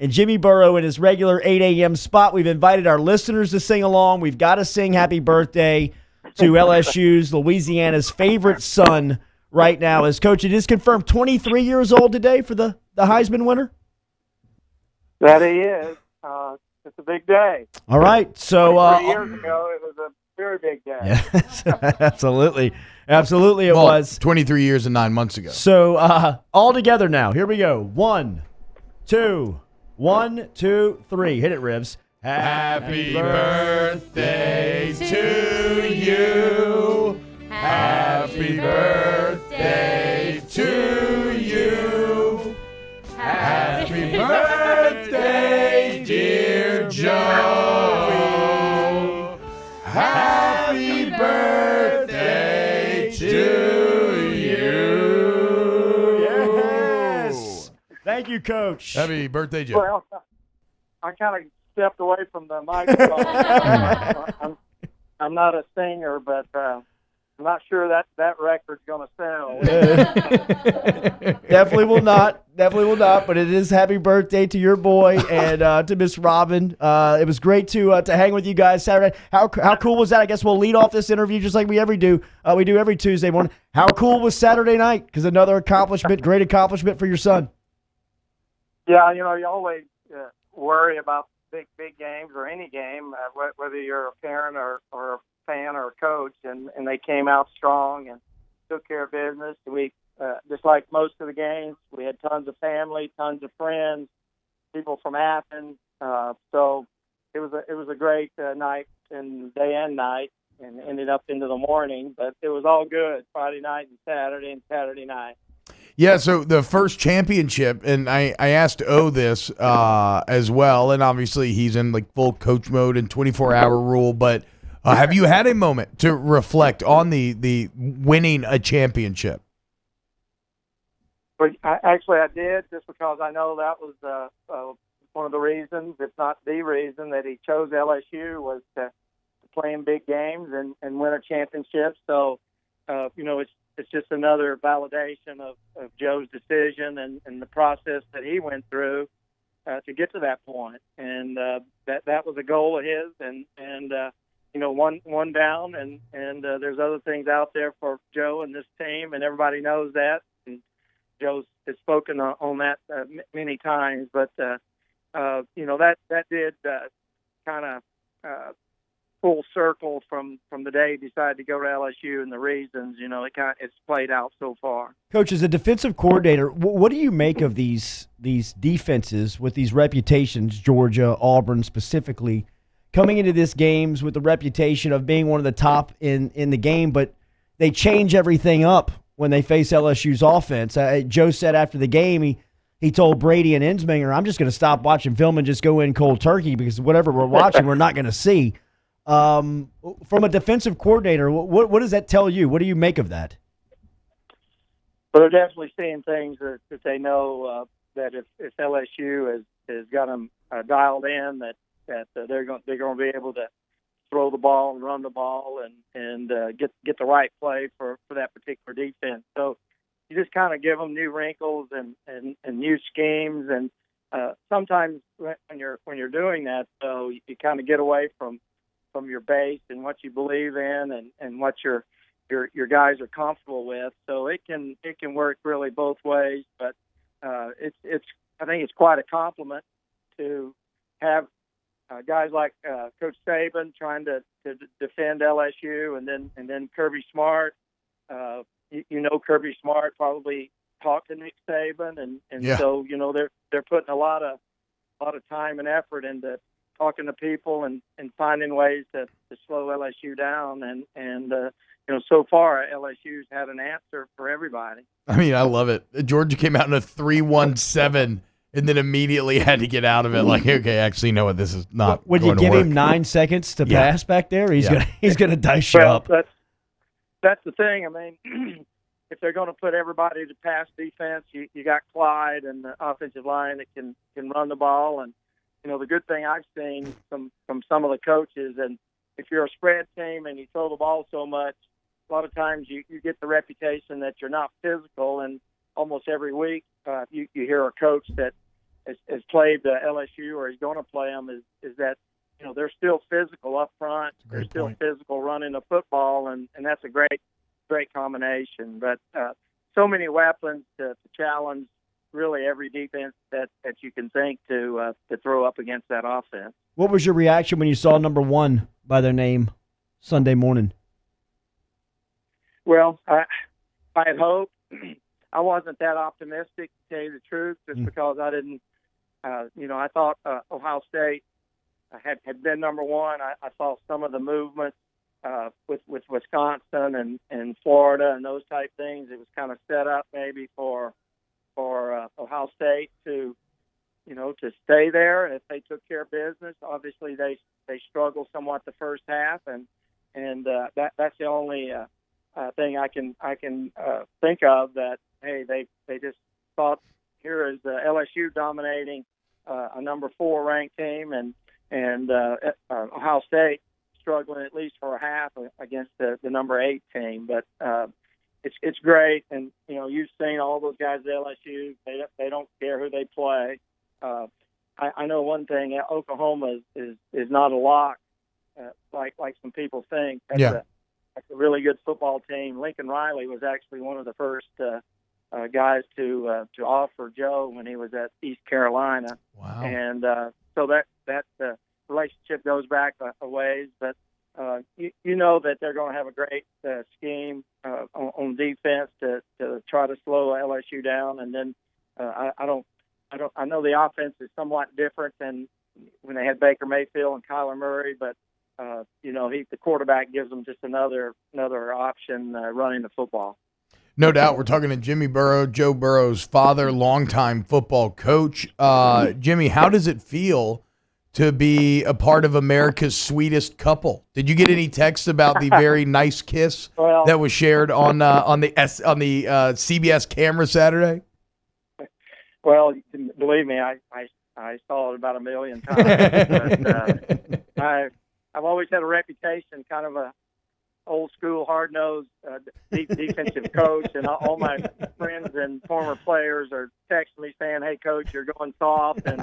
and Jimmy Burrow in his regular 8 a.m. spot. We've invited our listeners to sing along. We've got to sing happy birthday to LSU's, Louisiana's favorite son right now. As Coach, it is confirmed 23 years old today for the Heisman winner? That he is. It's a big day. All right. So 3 years ago, it was a very big day. Yes, absolutely. Absolutely it was. 23 years and 9 months ago. So all together now. Here we go. 1, 2, 1, 2, 3. Hit it, Ribs. Happy birthday to you. Happy birthday to you. Happy birthday, dear Joe. Happy birthday to you. Yes. Thank you, Coach. Happy birthday, Joe. Well, I kind of stepped away from the microphone. I'm not a singer, but I'm not sure that record's going to sell. Definitely will not. Definitely will not. But it is happy birthday to your boy and to Miss Robin. It was great to hang with you guys Saturday. How cool was that? I guess we'll lead off this interview just like we do every Tuesday morning. How cool was Saturday night? Because another accomplishment, great accomplishment for your son. Yeah, you always worry about big games or any game, whether you're a parent or a fan or a coach, and they came out strong and took care of business. We just like most of the games, we had tons of family, tons of friends, people from Athens. So it was a great night and day and night, and ended up into the morning. But it was all good Friday night and Saturday night. Yeah, so the first championship, and I asked O this as well, and obviously he's in like full coach mode and 24-hour rule, but have you had a moment to reflect on the winning a championship? But I did, just because I know that was one of the reasons, if not the reason, that he chose LSU was to play in big games and win a championship. So, it's just another validation of Joe's decision and the process that he went through to get to that point. And that was a goal of his, and one down, and there's other things out there for Joe and this team, and everybody knows that. And Joe's has spoken on that many times, but that did kind of full circle from the day he decided to go to LSU, and the reasons, it's played out so far. Coach, as a defensive coordinator, what do you make of these defenses with these reputations, Georgia, Auburn specifically, coming into this games with the reputation of being one of the top in the game, but they change everything up when they face LSU's offense? Joe said after the game, he told Brady and Ensminger, I'm just going to stop watching film and just go in cold turkey because whatever we're watching, we're not going to see. From a defensive coordinator, what does that tell you? What do you make of that? Well, they're definitely seeing things that they know that if LSU has got them dialed in, that they're going to be able to throw the ball and run the ball and get the right play for that particular defense. So you just kind of give them new wrinkles and new schemes, and sometimes when you're doing that, so you kind of get away from your base and what you believe in and what your guys are comfortable with. So it can work really both ways, but I think it's quite a compliment to have guys like Coach Saban trying to defend LSU, and then Kirby Smart. Kirby Smart probably talked to Nick Saban, and yeah. So they're putting a lot of time and effort into talking to people and finding ways to slow LSU down, and so far LSU's had an answer for everybody. I mean, I love it. Georgia came out in a 3-1-7 and then immediately had to get out of it. Like, okay, actually, no, this is not. Would you give him 9 seconds to pass back there? He's gonna dice you up. That's the thing. I mean, if they're going to put everybody to pass defense, you got Clyde and the offensive line that can run the ball. And the good thing I've seen from some of the coaches, and if you're a spread team and you throw the ball so much, a lot of times you get the reputation that you're not physical. And almost every week you hear a coach that has played LSU or is going to play them is that they're still physical up front. They're still physical running the football, and that's a great combination. But so many weapons to challenge really every defense that you can think to throw up against that offense. What was your reaction when you saw number 1 by their name Sunday morning? Well, I had hoped. I wasn't that optimistic, to tell you the truth, just because I didn't. I thought Ohio State had been number 1. I saw some of the movement with Wisconsin and Florida and those type things. It was kind of set up maybe for Ohio State to stay there. And if they took care of business, obviously they struggled somewhat the first half, and that's the only thing I can think of that. Hey, they just thought here is LSU dominating a number 4 ranked team, and Ohio State struggling at least for a half against the number 8 team. But it's great, and you've seen all those guys at LSU. They don't care who they play. I know one thing: Oklahoma is not a lock like some people think. That's a really good football team. Lincoln Riley was actually one of the first guys to offer Joe when he was at East Carolina. Wow! And so that relationship goes back a ways, but you know that they're going to have a great scheme on defense to try to slow LSU down, and then I know the offense is somewhat different than when they had Baker Mayfield and Kyler Murray, but the quarterback gives them just another option running the football. No doubt. We're talking to Jimmy Burrow, Joe Burrow's father, longtime football coach. Jimmy, how does it feel to be a part of America's sweetest couple? Did you get any texts about the very nice kiss that was shared on the CBS camera Saturday? Well, believe me, I saw it about 1 million times. But, I've always had a reputation, kind of a old school, hard nosed defensive coach, and all my friends and former players are texting me saying, "Hey, coach, you're going soft," and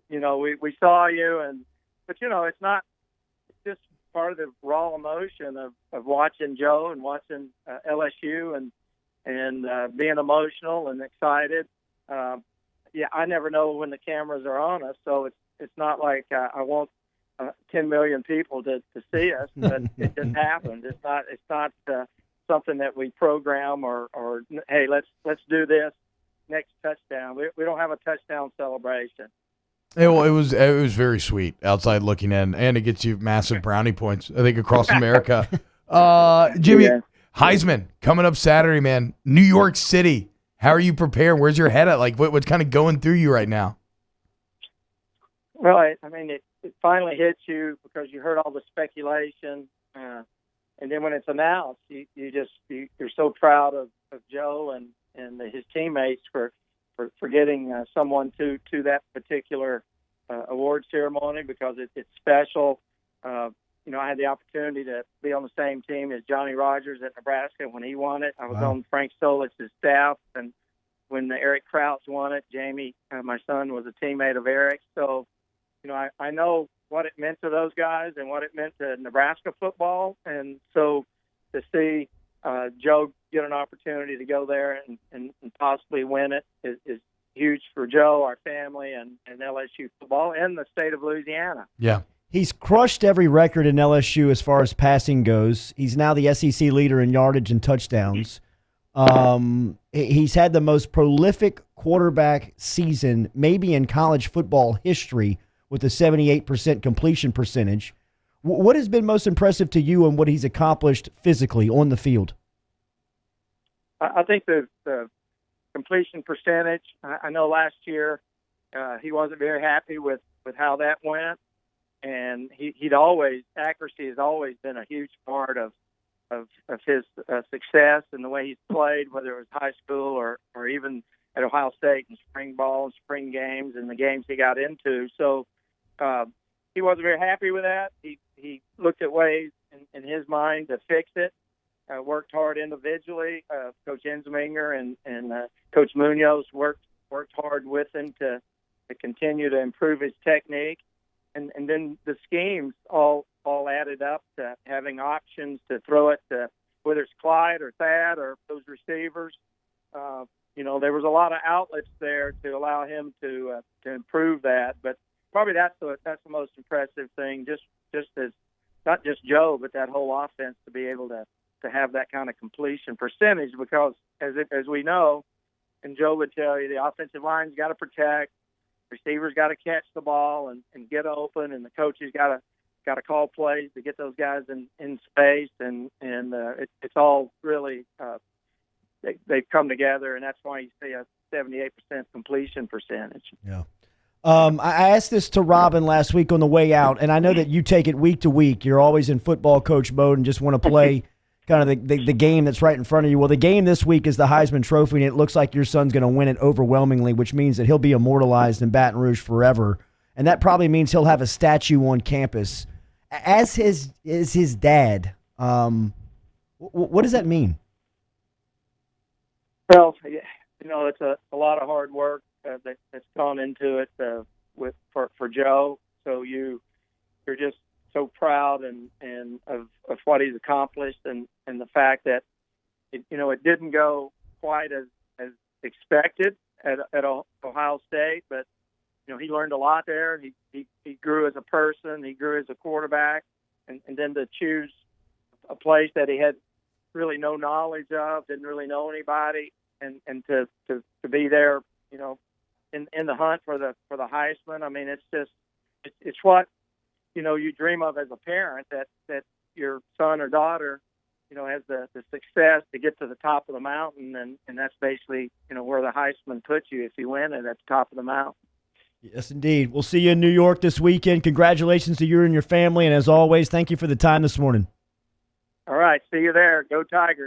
we saw you, but it's not. It's just part of the raw emotion of watching Joe and watching LSU and being emotional and excited. I never know when the cameras are on us, so it's not like I want 10 million people to see us, but it just happens. It's not something that we program or hey, let's do this next touchdown. We don't have a touchdown celebration. It was very sweet outside looking in, and it gets you massive brownie points, I think, across America. Jimmy, Heisman coming up Saturday, man. New York City. How are you preparing? Where's your head at? Like, what's kind of going through you right now? Well, I mean, it finally hits you because you heard all the speculation, and then when it's announced, you're so proud of Joe and his teammates for getting someone to that particular award ceremony because it's special. I had the opportunity to be on the same team as Johnny Rodgers at Nebraska when he won it. I was on Frank Solitz's staff, and when Eric Crouch won it, Jamie, my son, was a teammate of Eric. So, I know what it meant to those guys and what it meant to Nebraska football. And so to see Joe get an opportunity to go there and possibly win it is huge for Joe, our family, and LSU football and the state of Louisiana. Yeah. He's crushed every record in LSU as far as passing goes. He's now the SEC leader in yardage and touchdowns. He's had the most prolific quarterback season maybe in college football history with a 78% completion percentage. What has been most impressive to you and what he's accomplished physically on the field? I think the completion percentage, I know last year he wasn't very happy with how that went. And accuracy has always been a huge part of his success and the way he's played, whether it was high school or even at Ohio State in spring ball and spring games and the games he got into. So he wasn't very happy with that. He looked at ways in his mind to fix it, worked hard individually. Coach Ensminger and Coach Munoz worked worked hard with him to continue to improve his technique, and then the schemes all added up to having options to throw it to whether it's Clyde or Thad or those receivers. There was a lot of outlets there to allow him to improve that. But probably that's the most impressive thing. Just as not just Joe, but that whole offense to be able to have that kind of completion percentage. Because as we know, and Joe would tell you, the offensive line's got to protect, receivers got to catch the ball and get open, and the coaches got to call plays to get those guys in space, and it's all really they've come together, and that's why you see a 78% completion percentage. Yeah. I asked this to Robin last week on the way out, and I know that you take it week to week. You're always in football coach mode and just want to play kind of the game that's right in front of you. Well, the game this week is the Heisman Trophy, and it looks like your son's going to win it overwhelmingly, which means that he'll be immortalized in Baton Rouge forever, and that probably means he'll have a statue on campus. As his dad, what does that mean? Well, it's a lot of hard work that's gone into it for Joe. So you're just so proud and of what he's accomplished, and the fact that it didn't go quite as expected at Ohio State, but he learned a lot there. He grew as a person, he grew as a quarterback, and then to choose a place that he had really no knowledge of, didn't really know anybody, and to be there, in the hunt for the Heisman. I mean, it's what you dream of as a parent, that your son or daughter has the success to get to the top of the mountain, and that's basically where the Heisman puts you if you win it, at the top of the mountain. Yes, indeed. We'll see you in New York this weekend. Congratulations to you and your family, and as always, thank you for the time this morning. All right, see you there. Go Tigers.